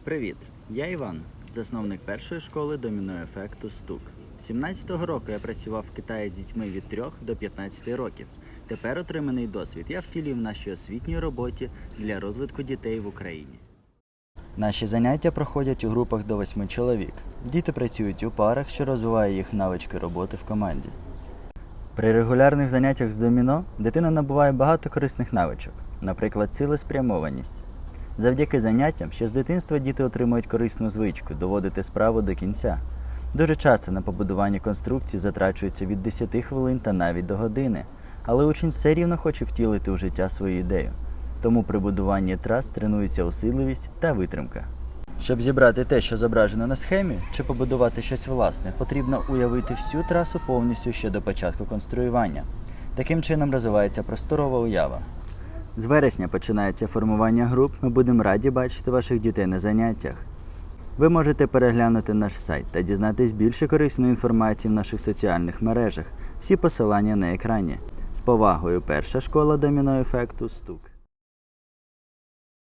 Привіт! Я Іван, засновник першої школи доміно-ефекту «Стук». З 17-го року я працював в Китаї з дітьми від 3 до 15 років. Тепер отриманий досвід я втілюю в нашій освітній роботі для розвитку дітей в Україні. Наші заняття проходять у групах до 8 чоловік. Діти працюють у парах, що розвиває їх навички роботи в команді. При регулярних заняттях з доміно дитина набуває багато корисних навичок, наприклад, цілеспрямованість. Завдяки заняттям ще з дитинства діти отримують корисну звичку доводити справу до кінця. Дуже часто на побудування конструкцій затрачується від 10 хвилин та навіть до години, але учень все рівно хоче втілити у життя свою ідею. Тому при будуванні трас тренується усидливість та витримка. Щоб зібрати те, що зображено на схемі, чи побудувати щось власне, потрібно уявити всю трасу повністю ще до початку конструювання. Таким чином розвивається просторова уява. З вересня починається формування груп, ми будемо раді бачити ваших дітей на заняттях. Ви можете переглянути наш сайт та дізнатись більше корисної інформації в наших соціальних мережах. Всі посилання на екрані. З повагою, перша школа доміно-ефекту «Стук».